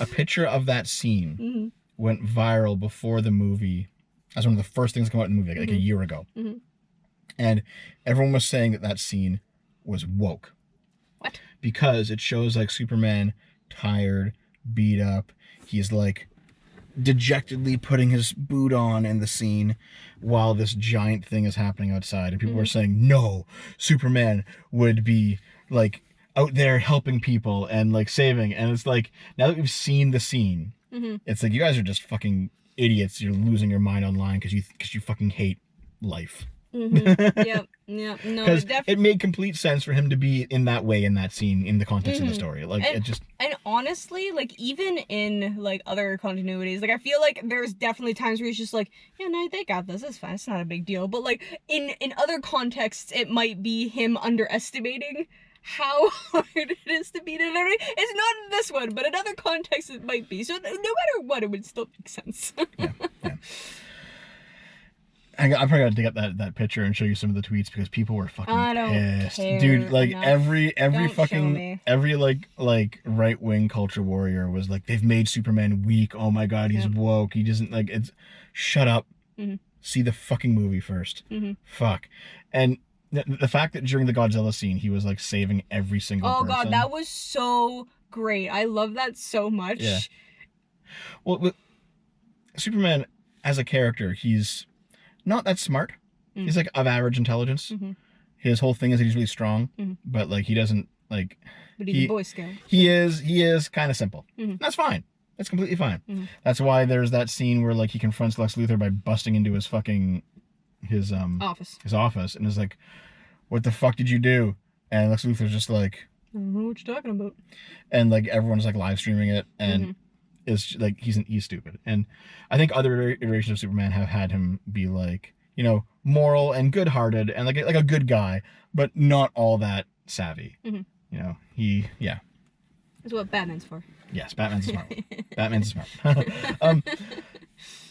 [SPEAKER 2] A picture of that scene went viral before the movie. As one of the first things to come out in the movie, like a year ago. And everyone was saying that scene was woke.
[SPEAKER 1] What?
[SPEAKER 2] Because it shows like Superman tired, beat up. He's like dejectedly putting his boot on in the scene while this giant thing is happening outside. And people were saying, no, Superman would be like out there helping people and like saving. And it's like, now that we've seen the scene, it's like, you guys are just fucking idiots. You're losing your mind online because you fucking hate life.
[SPEAKER 1] Yep. No,
[SPEAKER 2] because it made complete sense for him to be in that way in that scene in the context of the story. Like, and
[SPEAKER 1] honestly, like, even in like other continuities, like, I feel like there's definitely times where he's just like, yeah, no, they got this, it's fine, it's not a big deal. But like in other contexts, it might be him underestimating how hard it is to beat it. It's not in this one, but in other contexts it might be. So no matter what, it would still make sense. yeah.
[SPEAKER 2] I'm probably gonna dig up that picture and show you some of the tweets because people were fucking pissed. Dude, like every like right wing culture warrior was like, they've made Superman weak. Oh my god, he's woke. He doesn't like it's. Shut up. See the fucking movie first. Fuck. And the fact that during the Godzilla scene, he was like saving every single person.
[SPEAKER 1] Oh god, that was so great. I love that so much.
[SPEAKER 2] Yeah. Well, with Superman as a character, he's not that smart. He's like of average intelligence. His whole thing is that he's really strong, but like he doesn't like.
[SPEAKER 1] But he's a Boy Scout.
[SPEAKER 2] He is kind of simple. That's fine. That's completely fine. That's why there's that scene where like he confronts Lex Luthor by busting into his fucking office and is like, what the fuck did you do? And Lex Luthor's just like,
[SPEAKER 1] I don't know what you're talking about.
[SPEAKER 2] And like everyone's like live streaming it, and it's like he's stupid. And I think other iterations of Superman have had him be like, you know, moral and good-hearted and like a good guy, but not all that savvy. You know,
[SPEAKER 1] That's what Batman's for.
[SPEAKER 2] Yes, Batman's a smart one. Batman's smart.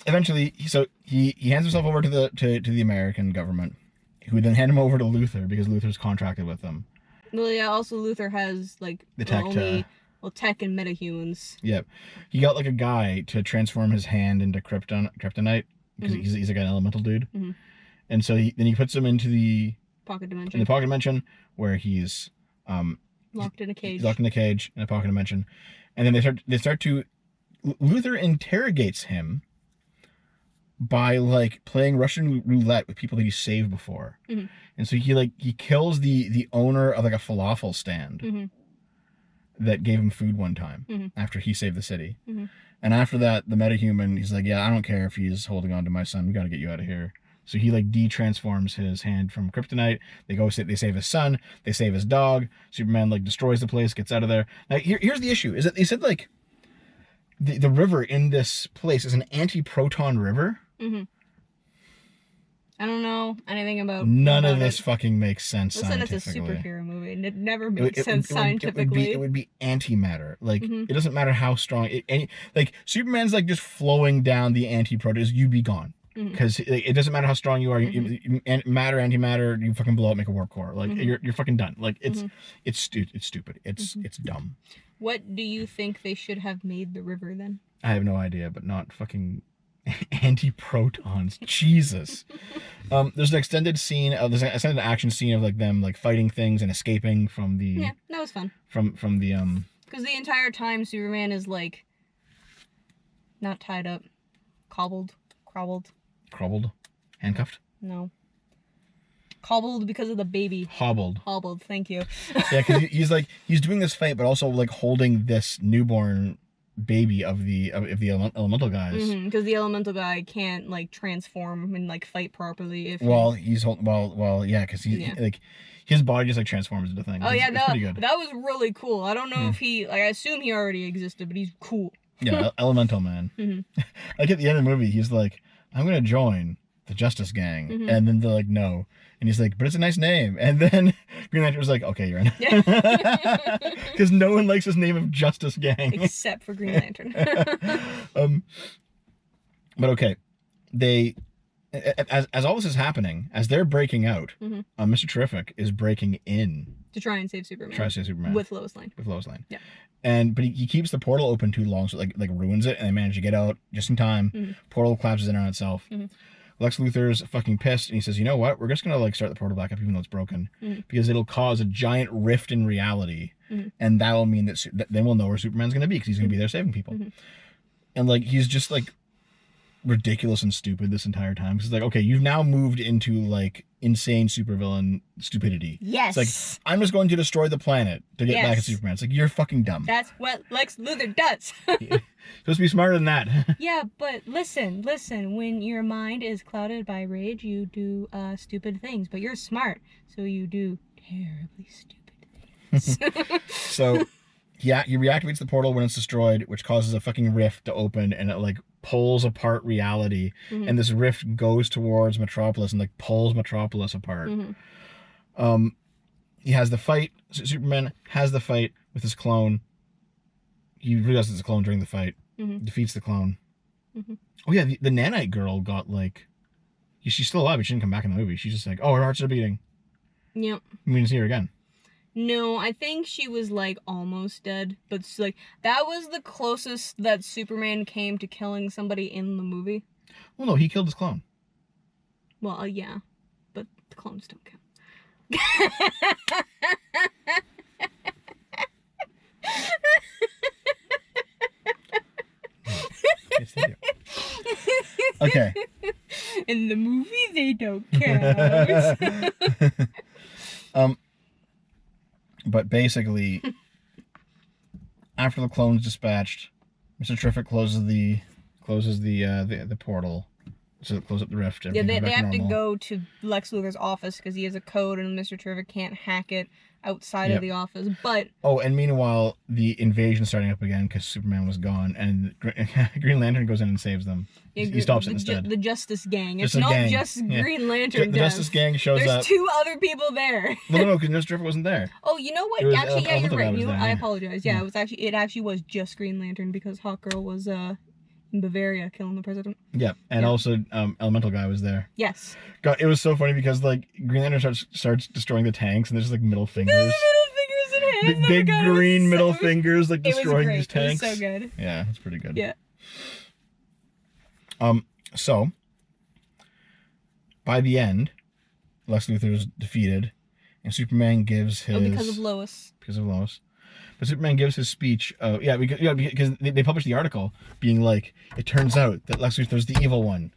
[SPEAKER 2] Eventually, so he hands himself over to the American government, who then hand him over to Luthor because Luthor's contracted with them.
[SPEAKER 1] Well, yeah. Also, Luthor has like
[SPEAKER 2] The tech to...
[SPEAKER 1] tech and metahumans.
[SPEAKER 2] Yep. He got like a guy to transform his hand into kryptonite because he's like an elemental dude. And so then he puts him into the
[SPEAKER 1] pocket dimension.
[SPEAKER 2] In the pocket dimension where he's
[SPEAKER 1] locked in a cage.
[SPEAKER 2] He's locked in a cage in a pocket dimension. And then they start to Luthor interrogates him by like playing Russian roulette with people that he saved before. And so he kills the owner of like a falafel stand that gave him food one time after he saved the city. And after that, the metahuman, he's like, yeah, I don't care if he's holding on to my son. We got to get you out of here. So he like de-transforms his hand from kryptonite. They save his son. They save his dog. Superman like destroys the place, gets out of there. Now here's the issue: is that they said like the river in this place is an anti-proton river.
[SPEAKER 1] I don't know anything about.
[SPEAKER 2] None of this fucking makes sense.
[SPEAKER 1] Listen,
[SPEAKER 2] scientifically.
[SPEAKER 1] it's a superhero movie, and it never makes sense scientifically.
[SPEAKER 2] It would be antimatter. Like it doesn't matter how strong. Like Superman's like just flowing down the anti-proton. You be gone. Because it doesn't matter how strong you are, matter, antimatter, you fucking blow up, make a warp core. Like you're fucking done. Like it's stupid. It's dumb.
[SPEAKER 1] What do you think they should have made the river then?
[SPEAKER 2] I have no idea, but not fucking anti-protons. Jesus. There's an extended action scene of like them like fighting things and escaping from the.
[SPEAKER 1] Yeah, that was fun.
[SPEAKER 2] From the
[SPEAKER 1] Because the entire time Superman is like not tied up, cobbled.
[SPEAKER 2] Handcuffed?
[SPEAKER 1] No. Cobbled because of the baby.
[SPEAKER 2] Hobbled,
[SPEAKER 1] thank you.
[SPEAKER 2] Yeah, because he's doing this fight, but also like holding this newborn baby of the elemental guys.
[SPEAKER 1] Because the elemental guy can't like transform and like fight properly if.
[SPEAKER 2] Yeah, because like his body just like transforms into things.
[SPEAKER 1] Oh yeah,
[SPEAKER 2] it's pretty good.
[SPEAKER 1] That was really cool. I don't know if he I assume he already existed, but he's cool.
[SPEAKER 2] Yeah, elemental man. Like at the end of the movie, he's like, I'm gonna join the Justice Gang, and then they're like, no, and he's like, but it's a nice name, and then Green Lantern was like, okay, you're in, because no one likes his name of Justice Gang
[SPEAKER 1] except for Green Lantern.
[SPEAKER 2] But okay, they as all this is happening, as they're breaking out, Mr. Terrific is breaking in
[SPEAKER 1] to try and save Superman. With Lois Lane. Yeah.
[SPEAKER 2] But he keeps the portal open too long, so like ruins it, and they manage to get out just in time. Portal collapses in on itself. Lex Luthor's fucking pissed, and he says, you know what? We're just gonna like start the portal back up even though it's broken, because it'll cause a giant rift in reality, and that will mean that then we'll know where Superman's gonna be, because he's gonna be there saving people. And like he's just like ridiculous and stupid this entire time. Because it's like, okay, you've now moved into like insane supervillain stupidity.
[SPEAKER 1] Yes.
[SPEAKER 2] It's like, I'm just going to destroy the planet to get back at Superman. It's like, you're fucking dumb.
[SPEAKER 1] That's what Lex Luthor does.
[SPEAKER 2] Supposed to be smarter than that.
[SPEAKER 1] Yeah, but listen. When your mind is clouded by rage, you do stupid things. But you're smart, so you do terribly stupid things.
[SPEAKER 2] So, yeah, he reactivates the portal when it's destroyed, which causes a fucking rift to open, and it like pulls apart reality, and this rift goes towards Metropolis and like pulls Metropolis apart. He has the fight. Superman has the fight with his clone. He realizes it's a clone during the fight. Defeats the clone. Oh yeah, the nanite girl got like, she's still alive, but she didn't come back in the movie. She's just like, oh, her heart's beating.
[SPEAKER 1] Yep.
[SPEAKER 2] We didn't see her again.
[SPEAKER 1] No, I think she was like almost dead, but like that was the closest that Superman came to killing somebody in the movie.
[SPEAKER 2] Well, no, he killed his clone.
[SPEAKER 1] Well, yeah, but the clones don't count.
[SPEAKER 2] Yes, they do. Okay.
[SPEAKER 1] In the movie, they don't count.
[SPEAKER 2] But basically, after the clone's dispatched, Mr. Terrific closes the portal, so it closes up the rift.
[SPEAKER 1] Yeah, they have to go to Lex Luthor's office because he has a code, and Mr. Terrific can't hack it outside of the office. But
[SPEAKER 2] and meanwhile, the invasion's starting up again because Superman was gone, and Green Lantern goes in and saves them.
[SPEAKER 1] Yeah,
[SPEAKER 2] he stops it instead.
[SPEAKER 1] The Justice Gang. It's not just Green Lantern.
[SPEAKER 2] The Justice Gang shows up.
[SPEAKER 1] There's two other people there.
[SPEAKER 2] No, because Mr. Terrific wasn't there.
[SPEAKER 1] Oh, you know what? Actually, yeah, you're right. I apologize. Yeah, it actually was just Green Lantern because Hawkgirl was in Bavaria killing the president.
[SPEAKER 2] Yeah, and also Elemental Guy was there.
[SPEAKER 1] Yes.
[SPEAKER 2] God, it was so funny because like Green Lantern starts destroying the tanks, and there's like middle fingers.
[SPEAKER 1] Middle fingers and hands.
[SPEAKER 2] Big green middle fingers like
[SPEAKER 1] It was
[SPEAKER 2] destroying
[SPEAKER 1] great.
[SPEAKER 2] these tanks.
[SPEAKER 1] It was so good.
[SPEAKER 2] Yeah, it's pretty good.
[SPEAKER 1] Yeah.
[SPEAKER 2] So by the end, Lex Luthor is defeated, and Superman gives his
[SPEAKER 1] because of Lois.
[SPEAKER 2] Because of Lois. But Superman gives his speech. Because they published the article being like, it turns out that Lex Luthor's the evil one,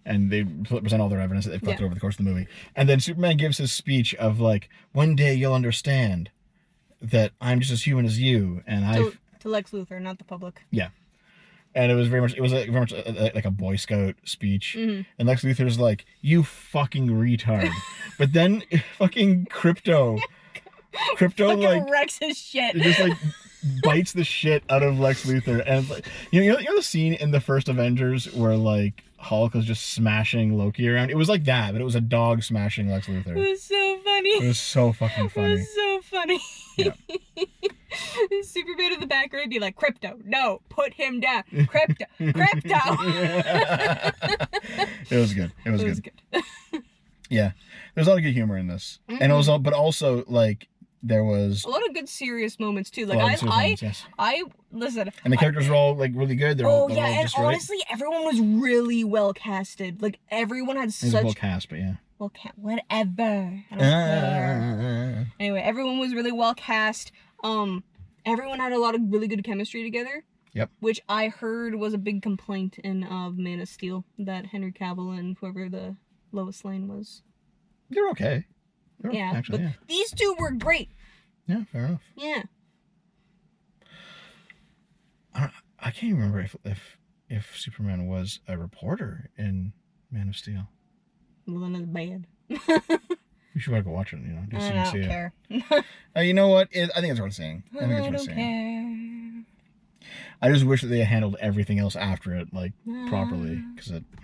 [SPEAKER 2] and they present all their evidence that they've collected over the course of the movie. And then Superman gives his speech of like, one day you'll understand that I'm just as human as you, and
[SPEAKER 1] to Lex Luthor, not the public.
[SPEAKER 2] Yeah. And it was very much like a Boy Scout speech.
[SPEAKER 1] Mm-hmm.
[SPEAKER 2] And Lex Luthor's like, you fucking retard. But then fucking Krypto
[SPEAKER 1] fucking
[SPEAKER 2] like
[SPEAKER 1] wrecks his shit.
[SPEAKER 2] It just like bites the shit out of Lex Luthor. And it's like, you know the scene in the first Avengers where like Hulk was just smashing Loki around? It was like that, but it was a dog smashing Lex Luthor.
[SPEAKER 1] It was so funny.
[SPEAKER 2] It was so fucking funny.
[SPEAKER 1] It was so funny.
[SPEAKER 2] Yeah.
[SPEAKER 1] Superman in the background be like, Krypto, no, put him down. Krypto.
[SPEAKER 2] It was good. It was good. Yeah. There's a lot of good humor in this.
[SPEAKER 1] Mm-hmm.
[SPEAKER 2] And it was but also like there was
[SPEAKER 1] a lot of good serious moments too. Like I listen.
[SPEAKER 2] And the characters were all like really good. They're all just
[SPEAKER 1] honestly, everyone was really well casted. Like everyone had such
[SPEAKER 2] well cast, but yeah.
[SPEAKER 1] Well, whatever. I don't care. Anyway, everyone was really well cast. Everyone had a lot of really good chemistry together.
[SPEAKER 2] Yep.
[SPEAKER 1] Which I heard was a big complaint in Man of Steel, that Henry Cavill and whoever the Lois Lane was.
[SPEAKER 2] They're okay.
[SPEAKER 1] These two were great.
[SPEAKER 2] Yeah, fair enough.
[SPEAKER 1] Yeah.
[SPEAKER 2] I can't even remember if Superman was a reporter in Man of Steel.
[SPEAKER 1] Well, then it's bad.
[SPEAKER 2] You should go watch it. You know,
[SPEAKER 1] I don't care.
[SPEAKER 2] You know what? I think it's worth seeing. I think it's worth seeing. I just wish that they had handled everything else after it properly,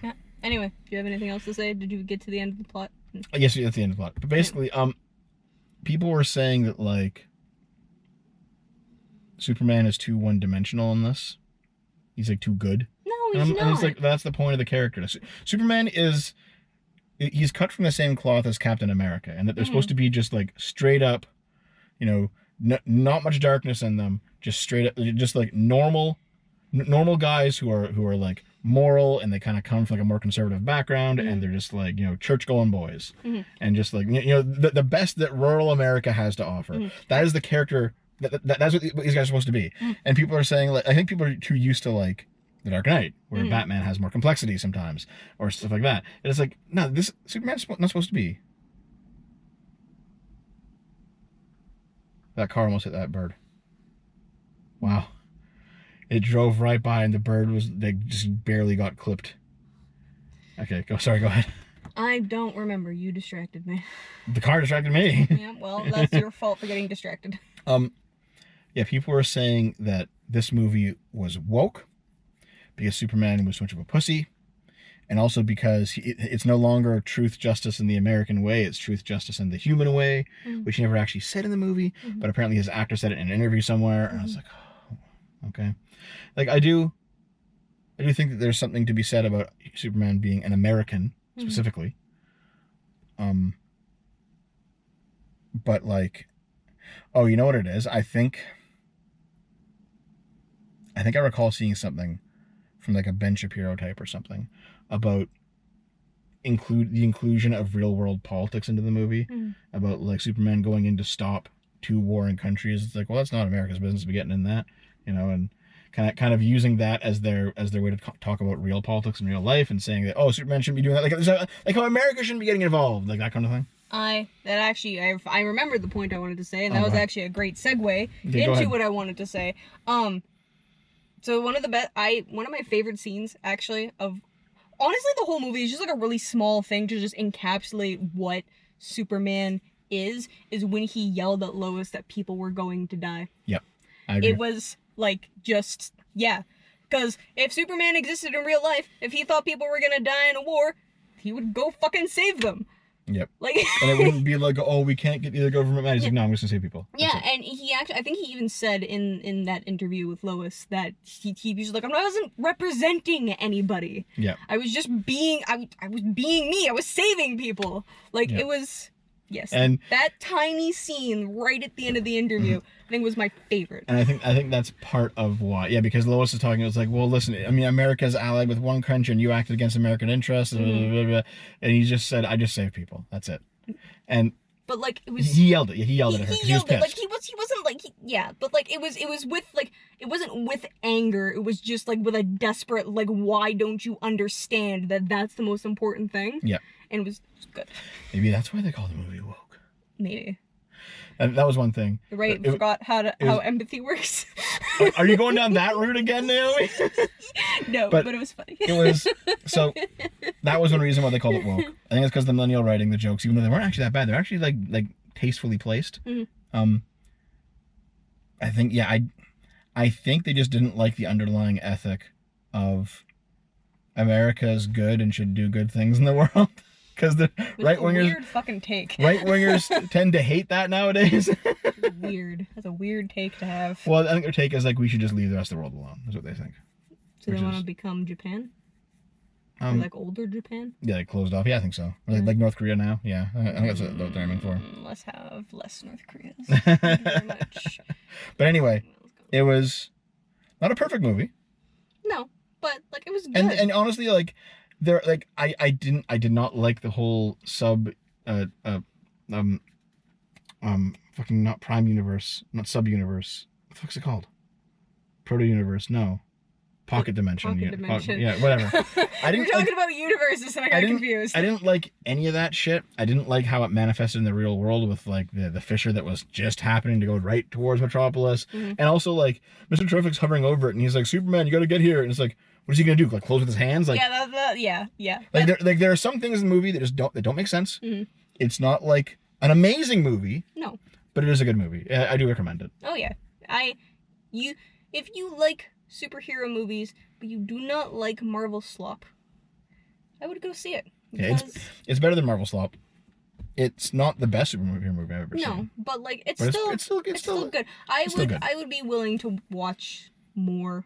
[SPEAKER 1] Yeah. Anyway, do you have anything else to say? Did you get to the end of the plot?
[SPEAKER 2] Yes, that's the end of the plot. But basically, people were saying that like Superman is too one-dimensional in this. He's like too good.
[SPEAKER 1] No, he's not.
[SPEAKER 2] And it's like that's the point of the character. Superman he's cut from the same cloth as Captain America, and that they're supposed to be just like straight up, you know, not much darkness in them, just straight up, just like normal guys who are like moral, and they kind of come from like a more conservative background, and they're just like, you know, church going boys, and just like, you know, the best that rural America has to offer. That is the character. That's what these guys are supposed to be. And people are saying, like, I think people are too used to like The Dark Knight, where Batman has more complexity sometimes, or stuff like that. And it's like, no, this Superman's not supposed to be. That car almost hit that bird. Wow. It drove right by, and the bird was like just barely got clipped. Okay, go ahead.
[SPEAKER 1] I don't remember. You distracted me.
[SPEAKER 2] The car distracted me.
[SPEAKER 1] Yeah, well, that's your fault for getting distracted.
[SPEAKER 2] Yeah, people were saying that this movie was woke because Superman was so much of a pussy, and also because it's no longer truth, justice in the American way, it's truth, justice in the human way, which he never actually said in the movie, but apparently his actor said it in an interview somewhere, and I was like, oh, okay. Like, I do think that there's something to be said about Superman being an American, specifically. But, like, oh, you know what it is? I think I recall seeing something from, like, a Ben Shapiro type or something about the inclusion of real-world politics into the movie, about, like, Superman going in to stop two warring countries. It's like, well, that's not America's business to be getting in that, you know, and kind of using that as their way to talk about real politics and real life, and saying that, oh, Superman shouldn't be doing that, like how America shouldn't be getting involved, like that kind of thing.
[SPEAKER 1] I remembered the point I wanted to say, and that was actually a great segue into what I wanted to say. So one of my favorite scenes, actually, of honestly the whole movie is just like a really small thing to just encapsulate what Superman is when he yelled at Lois that people were going to die.
[SPEAKER 2] Yep, I agree.
[SPEAKER 1] It was like, just, yeah. Because if Superman existed in real life, if he thought people were gonna die in a war, he would go fucking save them.
[SPEAKER 2] Yep.
[SPEAKER 1] Like,
[SPEAKER 2] And it wouldn't be like, oh, we can't get the government mad. He's like, no, I'm just gonna save people. That's
[SPEAKER 1] yeah,
[SPEAKER 2] it.
[SPEAKER 1] and he actually, I think he even said in that interview with Lois that he was like, I wasn't representing anybody.
[SPEAKER 2] Yeah.
[SPEAKER 1] I was just being, I was being me. I was saving people. Like,
[SPEAKER 2] Yeah.
[SPEAKER 1] it was, yes.
[SPEAKER 2] And
[SPEAKER 1] that tiny scene right at the end of the interview, I think was my favorite.
[SPEAKER 2] And I think that's part of why. Yeah, because Lois is talking. It's like, well, listen. I mean, America's allied with one country, and you acted against American interests. Blah, blah, blah, and he just said, "I just save people. That's it." And
[SPEAKER 1] but like it was,
[SPEAKER 2] he yelled it. He yelled it at her.
[SPEAKER 1] He
[SPEAKER 2] He was
[SPEAKER 1] yelled it.
[SPEAKER 2] pissed.
[SPEAKER 1] Like he wasn't like yeah, but like it was with like it wasn't with anger. It was just like with a desperate like, why don't you understand that that's the most important thing?
[SPEAKER 2] Yeah.
[SPEAKER 1] And it was good.
[SPEAKER 2] Maybe that's why they call the movie woke.
[SPEAKER 1] Maybe.
[SPEAKER 2] And that was one thing.
[SPEAKER 1] Right, forgot how empathy works.
[SPEAKER 2] Are you going down that route again, Naomi?
[SPEAKER 1] No, but it was funny.
[SPEAKER 2] It was so. That was one reason why they called it woke. I think it's because the millennial writing the jokes, even though they weren't actually that bad, they're actually like tastefully placed.
[SPEAKER 1] Mm-hmm.
[SPEAKER 2] I think I think they just didn't like the underlying ethic of America's good and should do good things in the world. Because the right-wingers,
[SPEAKER 1] weird fucking take.
[SPEAKER 2] Right-wingers tend to hate that nowadays.
[SPEAKER 1] Weird. That's a weird take to have.
[SPEAKER 2] Well, I think their take is like, we should just leave the rest of the world alone. That's what they think.
[SPEAKER 1] So they want to become Japan? Or like older Japan?
[SPEAKER 2] Yeah, they closed off. Yeah, I think so. Like North Korea now. Yeah, I think that's what they're aiming for.
[SPEAKER 1] Let's have less North Koreas. Thank you very much.
[SPEAKER 2] But anyway, it was not a perfect movie.
[SPEAKER 1] No, but like it was good.
[SPEAKER 2] And honestly, like there, like I did not like the whole fucking not prime universe, not sub universe. What the fuck's it called? Proto universe? No. Pocket dimension.
[SPEAKER 1] Pocket dimension.
[SPEAKER 2] Yeah, whatever. I didn't.
[SPEAKER 1] You're talking about universes, and I got confused.
[SPEAKER 2] I didn't like any of that shit. I didn't like how it manifested in the real world with like the fissure that was just happening to go right towards Metropolis, and also like Mr. Terrific's hovering over it, and he's like, "Superman, you got to get here," and it's like, what is he gonna do? Like close with his hands? Like
[SPEAKER 1] yeah.
[SPEAKER 2] Like there are some things in the movie that just don't make sense. It's not like an amazing movie.
[SPEAKER 1] No.
[SPEAKER 2] But it is a good movie. I do recommend it.
[SPEAKER 1] Oh yeah, if you like superhero movies, but you do not like Marvel slop, I would go see it.
[SPEAKER 2] Yeah, it's better than Marvel slop. It's not the best superhero movie I've ever seen.
[SPEAKER 1] No, but like it's still good. I would be willing to watch more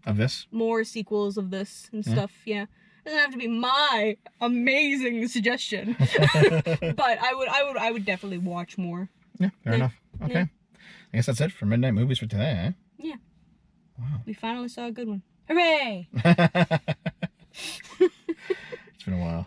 [SPEAKER 2] of this.
[SPEAKER 1] More sequels of this and stuff. Yeah. It doesn't have to be my amazing suggestion. But I would definitely watch more.
[SPEAKER 2] Yeah, fair enough. Okay. Yeah. I guess that's it for Midnight Movies for today, eh?
[SPEAKER 1] Yeah.
[SPEAKER 2] Wow.
[SPEAKER 1] We finally saw a good one. Hooray!
[SPEAKER 2] It's been a while.